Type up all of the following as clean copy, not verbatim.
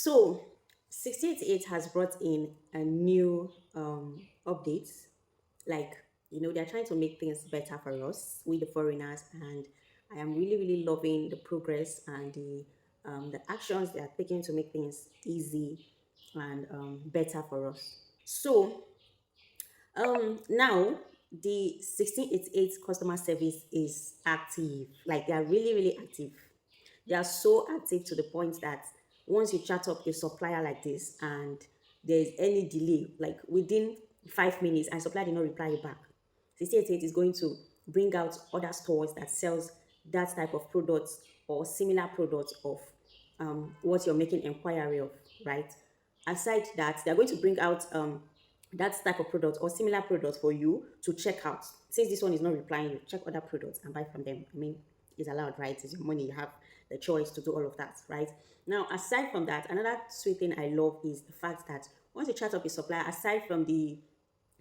So 688 has brought in a new updates. Like, they're trying to make things better for us, we the foreigners, and I am really, really loving the progress and the actions they are taking to make things easy and better for us. So now the 1688 customer service is active. Like, they are really, really active. They are so active to the point that once you chat up a supplier like this and there's any delay, like within 5 minutes, and supplier did not reply you back, 6888 is going to bring out other stores that sells that type of products or similar products of what you're making inquiry of, right? Aside that, they're going to bring out that type of product or similar products for you to check out. Since this one is not replying, you check other products and buy from them. I mean, it's allowed, right? It's your money. You have the choice to do all of that, right? Now, aside from that, another sweet thing I love is the fact that once you chat up a supplier, aside from the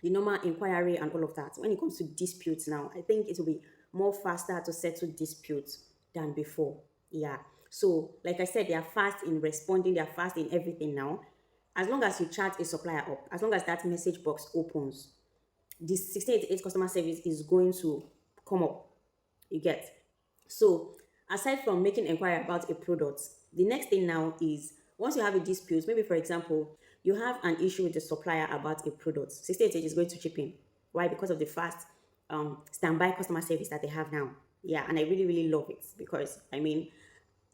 normal inquiry and all of that, when it comes to disputes now, I think it will be more faster to settle disputes than before. Yeah. So, like I said, they are fast in responding, they are fast in everything now. As long as you chat a supplier up, as long as that message box opens, this 1688 customer service is going to come up. You get. So aside from making inquiry about a product, the next thing now is once you have a dispute, maybe for example, you have an issue with the supplier about a product, 68 is going to chip in. Why? Because of the fast standby customer service that they have now. Yeah, and I really, really love it because I mean,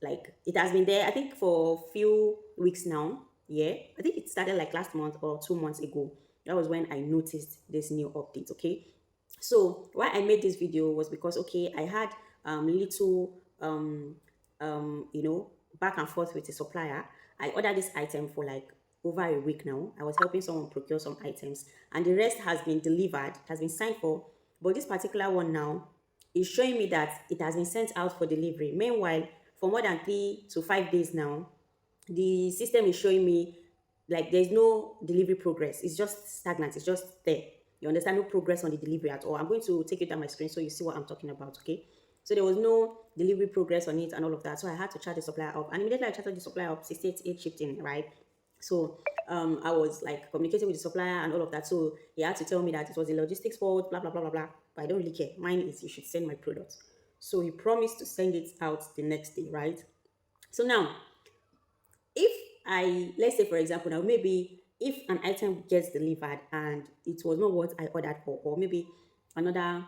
like it has been there, I think for a few weeks now. Yeah, I think it started like last month or 2 months ago. That was when I noticed this new update. Okay, so why I made this video was because okay, I had little back and forth with the supplier. I ordered this item for like over a week now. I was helping someone procure some items, and the rest has been delivered, has been signed for. But this particular one now is showing me that it has been sent out for delivery. Meanwhile, for more than 3 to 5 days now, the system is showing me like there's no delivery progress. It's just stagnant. It's just there. You understand? No progress on the delivery at all. I'm going to take it down my screen so you see what I'm talking about. Okay. So there was no delivery progress on it and all of that. So I had to chat the supplier up. And immediately I chatted the supplier up, 688 shipped in, right? So I was like communicating with the supplier and all of that. So he had to tell me that it was a logistics fault, blah, blah, blah, blah, blah. But I don't really care. Mine is you should send my product. So he promised to send it out the next day, right? So now if let's say for example now, maybe if an item gets delivered and it was not what I ordered for, or maybe another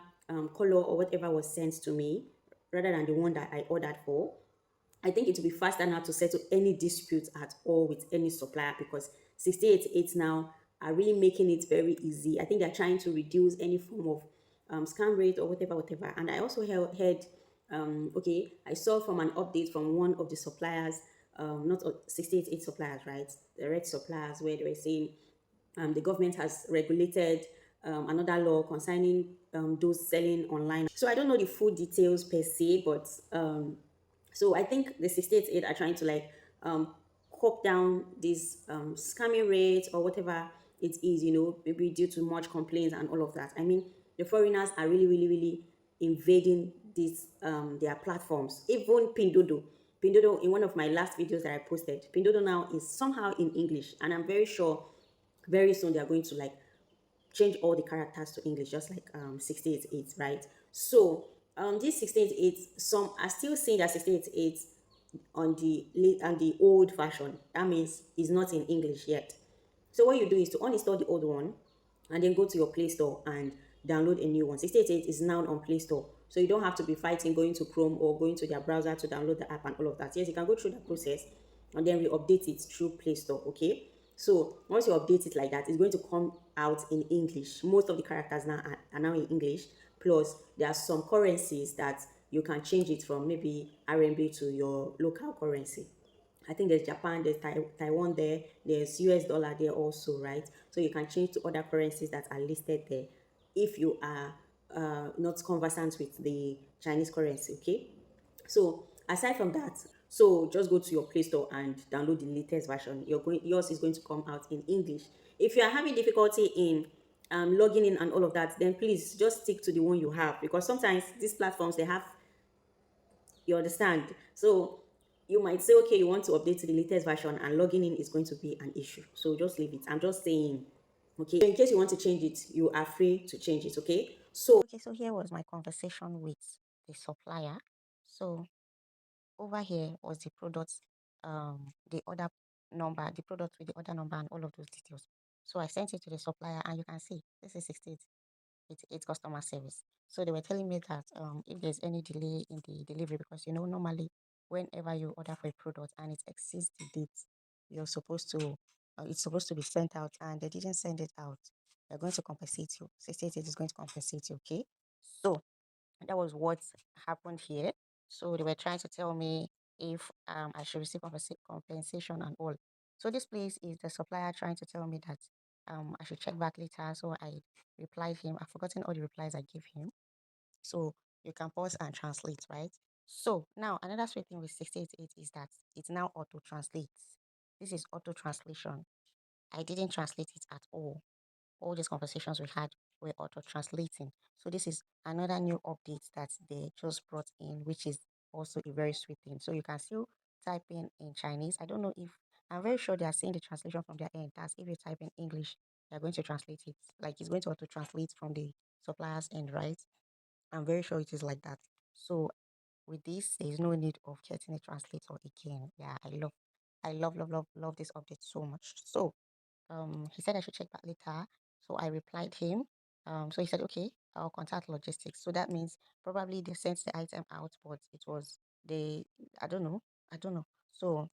color or whatever was sent to me rather than the one that I ordered for, I think it will be faster now to settle any dispute at all with any supplier because 688 now are really making it very easy. I think they're trying to reduce any form of scam rate or whatever, whatever. And I also heard, okay, I saw from an update from one of the suppliers, not 688 suppliers, right? The red suppliers, where they were saying the government has regulated another law concerning those selling online. So I don't know the full details per se, but so I think the 688 are trying to like cut down this scamming rate or whatever it is, maybe due to much complaints and all of that. I mean, the foreigners are really, really, really invading these their platforms. Even Pindodo. Pindodo, in one of my last videos that I posted, Pindodo now is somehow in English, and I'm very sure very soon they are going to like change all the characters to English, just like 688, right? So this 688, some are still saying that 688 on the old version. That means it's not in English yet. So what you do is to uninstall the old one and then go to your Play Store and download a new one. 688 is now on Play Store. So you don't have to be fighting going to Chrome or going to their browser to download the app and all of that. Yes, you can go through the process and then we update it through Play Store, okay? So once you update it like that, it's going to come out in English. Most of the characters now are now in English. Plus, there are some currencies that you can change it from maybe RMB to your local currency. I think there's Japan, there's Taiwan there, there's US dollar there also, right? So you can change to other currencies that are listed there if you are not conversant with the Chinese currency, okay? So aside from that, so just go to your Play Store and download the latest version. Yours is going to come out in English. If you are having difficulty in logging in and all of that, then please just stick to the one you have because sometimes these platforms they have, you understand. So you might say, okay, you want to update to the latest version and logging in is going to be an issue. So just leave it. I'm just saying, okay, in case you want to change it, you are free to change it, okay? So, Okay, so here was my conversation with the supplier. So over here was the product, the order number, the product with the order number and all of those details. So I sent it to the supplier and you can see this is 68. It's customer service. So they were telling me that if there's any delay in the delivery, because normally whenever you order for a product and it exceeds the date, you're supposed to it's supposed to be sent out and they didn't send it out. They're going to compensate you. 68 is going to compensate you, okay? So that was what happened here. So they were trying to tell me if I should receive compensation and all. So this place is the supplier trying to tell me that I should check back later. So I replied him. I've forgotten all the replies I gave him. So you can pause and translate, right? So now another sweet thing with 688 is that it now auto translates. This is auto translation. I didn't translate it at all these conversations we had were auto translating. So this is another new update that they just brought in, which is also a very sweet thing. So you can still type in Chinese. I don't know if I'm very sure they are seeing the translation from their end. That's if you type in English, they're going to translate it. Like it's going to auto translate from the supplier's end, right? I'm very sure it is like that. So with this, there is no need of getting a translator again. Yeah, I love this update so much. So he said I should check back later. So I replied him. So he said, okay, I'll contact logistics. So that means probably they sent the item out, but it was they, I don't know. I don't know. So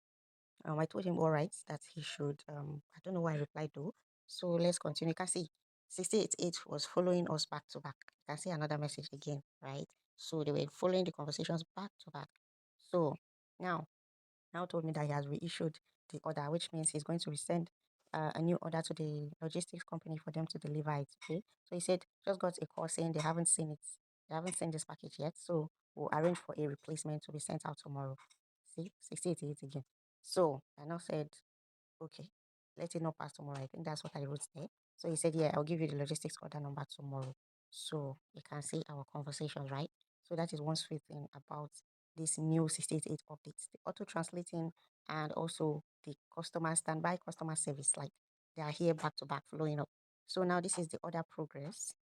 I told him, all right, that he should, I don't know why I replied though. So let's continue. You can see 688 was following us back to back. You can see another message again, right? So they were following the conversations back to back. So now told me that he has reissued the order, which means he's going to resend a new order to the logistics company for them to deliver it. Okay. So he said, just got a call saying they haven't seen it. They haven't seen this package yet. So we'll arrange for a replacement to be sent out tomorrow. See, 688 again. So I now said, okay, let it not pass tomorrow. I think that's what I wrote there. So he said, yeah, I'll give you the logistics order number tomorrow. So you can see our conversation, right? So that is one sweet thing about this new 688 updates, the auto translating and also the customer standby customer service. Like they are here back to back flowing up. So now this is the order progress.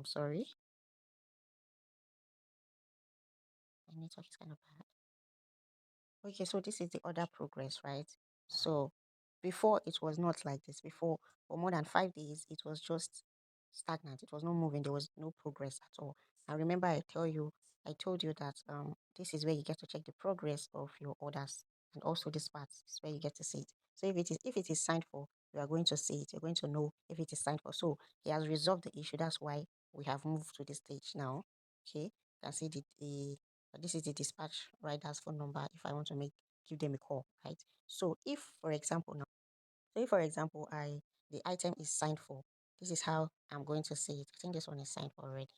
Sorry, my network is kind of bad. Okay, so this is the order progress, right? So before it was not like this. Before, for more than 5 days, it was just stagnant. It was not moving. There was no progress at all. I remember I told you that this is where you get to check the progress of your orders, and also this part is where you get to see it. So if it is signed for, you are going to see it. You're going to know if it is signed for. So he has resolved the issue. That's why we have moved to this stage now. Okay, you can see the this is the dispatch rider's phone number if I want to give them a call, right? So if for example I the item is signed for, this is how I'm going to see it. I think this one is signed for already.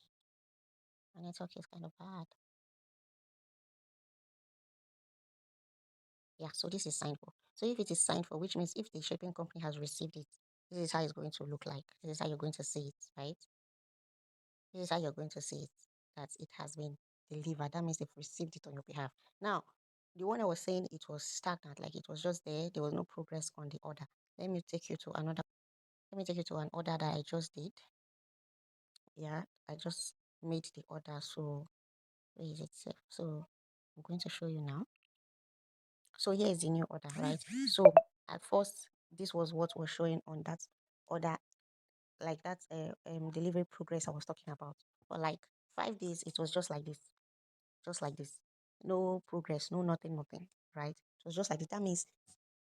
My network is kind of bad. Yeah, so this is signed for. So if it is signed for, which means if the shipping company has received it, this is how it's going to look like. This is how you're going to see it, right? This is how you're going to see it, that it has been delivered. That means they've received it on your behalf. Now, the one I was saying it was stagnant, like it was just there. There was no progress on the order. Let me take you to another. Let me take you to an order that I just did. Yeah, I just made the order. So where is it? So I'm going to show you now. So here is the new order, right? So at first, this was what was showing on that order, like that delivery progress I was talking about. For like 5 days, it was just like this. No progress, no nothing, right? It was just like this. That means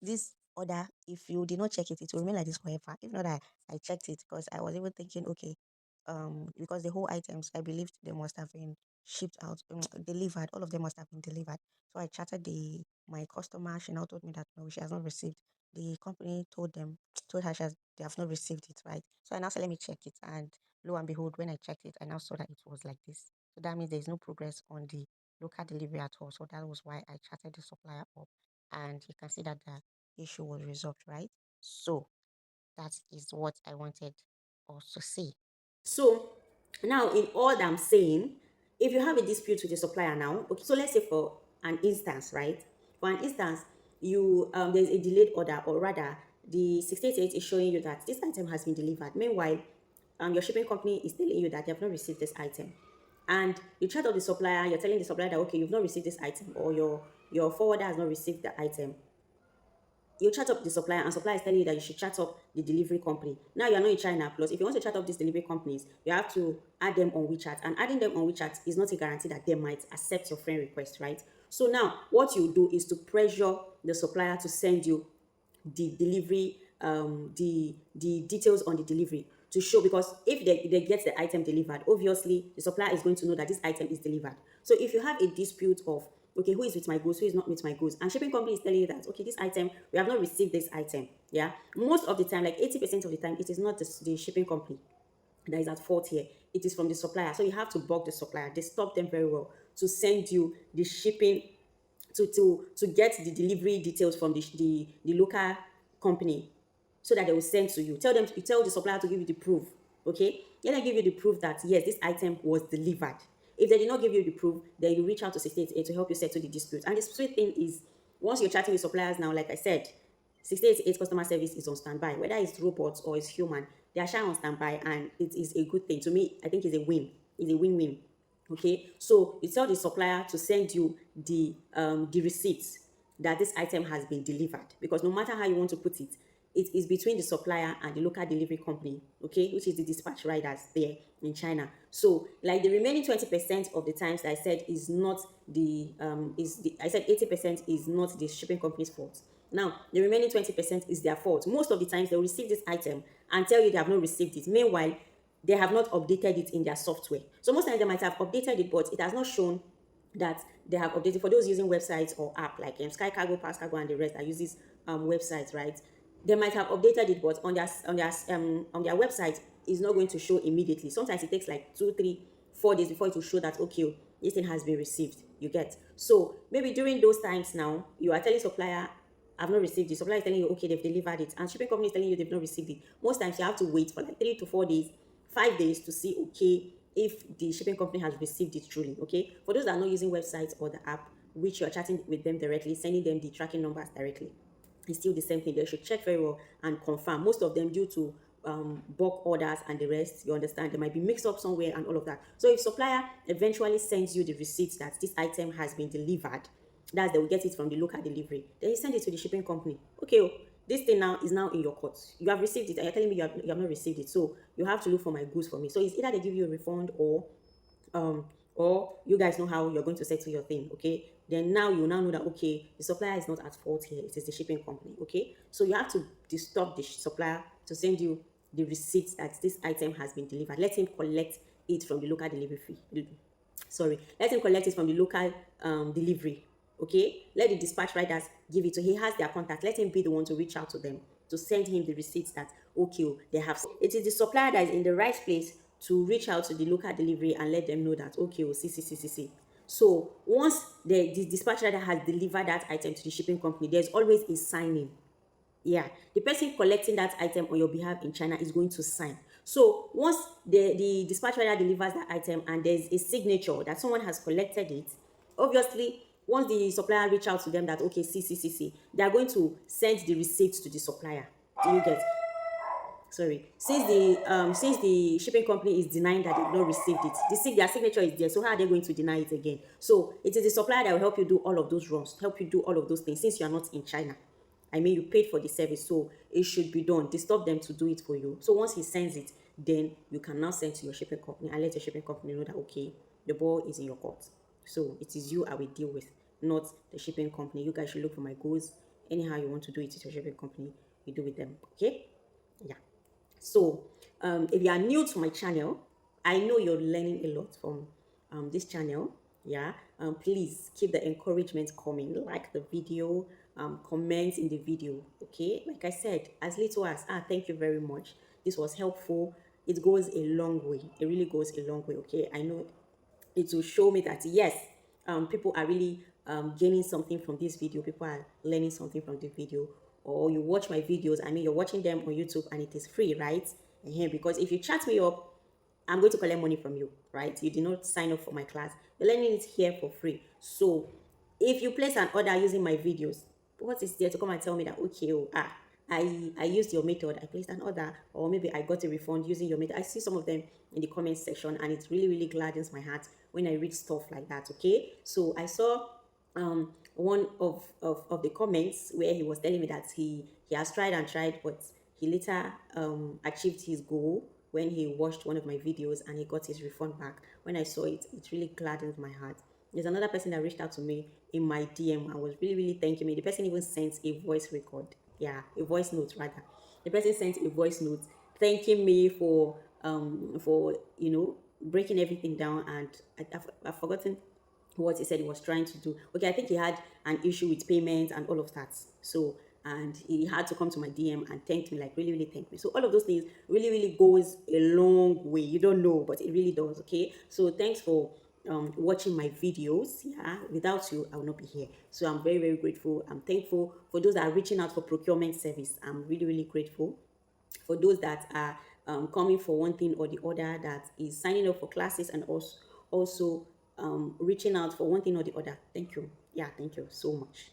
this order, if you did not check it, it will remain like this forever. If not, I checked it because I was even thinking, okay, because the whole items I believed they must have been shipped out, delivered. All of them must have been delivered. So I chatted my customer. She now told me that no, she has not received. The company told her they have not received it, right? So I now said, let me check it, and lo and behold, when I checked it, I now saw that it was like this. So that means there is no progress on the local delivery at all. So that was why I chatted the supplier up, and you can see that the issue was resolved, right? So that is what I wanted us to see. so now in all that I'm saying, if you have a dispute with the supplier now, okay, so let's say for an instance, right? For an instance, you there's a delayed order, or rather the 688 is showing you that this item has been delivered. Meanwhile, your shipping company is telling you that they have not received this item, and you chat up the supplier, you're telling the supplier that okay, you've not received this item, or your forwarder has not received the item. You chat up the supplier, and supplier is telling you that you should chat up the delivery company. Now you're not in China. Plus, if you want to chat up these delivery companies, you have to add them on WeChat. And adding them on WeChat is not a guarantee that they might accept your friend request, right? So now what you do is to pressure the supplier to send you the delivery, the details on the delivery to show, because if they get the item delivered, obviously the supplier is going to know that this item is delivered. So if you have a dispute of okay, who is with my goods, who is not with my goods, and shipping company is telling you that okay, this item, we have not received this item, yeah, most of the time, like 80% of the time, it is not the shipping company that is at fault here. It is from the supplier. So you have to bug the supplier. They stop them very well to send you the shipping, to get the delivery details from the local company, so that they will send to you. You tell the supplier to give you the proof. Okay, then they give you the proof that yes, this item was delivered. If they did not give you the proof, then you reach out to 688 to help you settle the dispute. And the sweet thing is, once you're chatting with suppliers now, like I said, 688 customer service is on standby. Whether it's robots or it's human, they are shy on standby, and it is a good thing. To me, I think it's a win. It's a win-win. Okay, so you tell the supplier to send you the receipts that this item has been delivered, because no matter how you want to put it, it is between the supplier and the local delivery company, okay, which is the dispatch riders there in China. So like the remaining 20% of the times I said is not I said 80% is not the shipping company's fault. Now the remaining 20% is their fault. Most of the times they'll receive this item and tell you they have not received it. Meanwhile, they have not updated it in their software. So most times they might have updated it, but it has not shown that they have updated. For those using websites or app like Sky Cargo, Pass Cargo, and the rest that uses websites, right? They might have updated it, but on their website it's not going to show immediately. Sometimes it takes like 2, 3, 4 days before it will show that okay, this thing has been received. You get. So maybe during those times now, you are telling supplier, I've not received it. Supplier is telling you, okay, they've delivered it. And shipping company is telling you they've not received it. Most times you have to wait for like 3 to 4 days, 5 days to see, okay, if the shipping company has received it truly, okay? For those that are not using websites or the app, which you're chatting with them directly, sending them the tracking numbers directly, it's still the same thing. They should check very well and confirm. Most of them, due to bulk orders and the rest, you understand, there might be mixed up somewhere and all of that. So if supplier eventually sends you the receipt that this item has been delivered, that they will get it from the local delivery, then you send it to the shipping company. Okay, this thing now is now in your court. You have received it and you're telling me you have not received it, so you have to look for my goods for me. So it's either they give you a refund, or you guys know how you're going to settle your thing. Okay, then now you now know that okay, the supplier is not at fault here, it is the shipping company. Okay, so you have to disturb the supplier to send you the receipt that this item has been delivered. Let him collect it from the local delivery fee. Sorry, let him collect it from the local delivery. Okay, let the dispatch riders give it to, he has their contact, let him be the one to reach out to them to send him the receipts that okay, they have. It is the supplier that is in the right place to reach out to the local delivery and let them know that okay, see. So once the dispatch rider has delivered that item to the shipping company, there's always a signing. Yeah, the person collecting that item on your behalf in China is going to sign. So once the dispatch rider delivers that item and there's a signature that someone has collected it, obviously once the supplier reach out to them that okay, see, they are going to send the receipt to the supplier. Do you get? Sorry, since the shipping company is denying that they've not received it, their signature is there, so how are they going to deny it again? So it is the supplier that will help you do all of those runs, help you do all of those things, since you are not in China. I mean, you paid for the service, so it should be done. Disturb them to do it for you. So once he sends it, then you can now send to your shipping company and let your shipping company know that okay, the ball is in your court. So it is you I will deal with, not the shipping company. You guys should look for my goods. Anyhow you want to do it with your shipping company, you do with them. Okay? Yeah. So if you are new to my channel, I know you're learning a lot from this channel. Yeah, please keep the encouragement coming. Like the video, comment in the video. Okay, like I said, as little as thank you very much, this was helpful. It goes a long way. It really goes a long way. Okay, I know it will show me that yes, people are really gaining something from this video. People are learning something from the video. Or you watch my videos, I mean, you're watching them on YouTube and it is free, right? Because if you chat me up, I'm going to collect money from you, right? You did not sign up for my class. You're learning it here for free. So if you place an order using my videos, what is there to come and tell me that, okay, oh, I used your method, I placed an order, or maybe I got a refund using your method. I see some of them in the comment section, and it really, really gladdens my heart when I read stuff like that. Okay, so I saw one of the comments where he was telling me that he has tried and tried, but he later achieved his goal when he watched one of my videos and he got his refund back. When I saw it, it really gladdened my heart. There's another person that reached out to me in my DM and was really, really thanking me. The person even sent a voice record. Yeah, a voice note rather. The person sent a voice note thanking me for breaking everything down, and I've forgotten what he said he was trying to do. Okay, I think he had an issue with payment and all of that. So, and he had to come to my DM and thank me, like really, really thank me. So all of those things really, really goes a long way. You don't know, but it really does. Okay. So thanks for watching my videos. Yeah, without you, I will not be here. So I'm very, very grateful. I'm thankful for those that are reaching out for procurement service. I'm really, really grateful for those that are coming for one thing or the other, that is signing up for classes, and also reaching out for one thing or the other. Thank you. Yeah, thank you so much.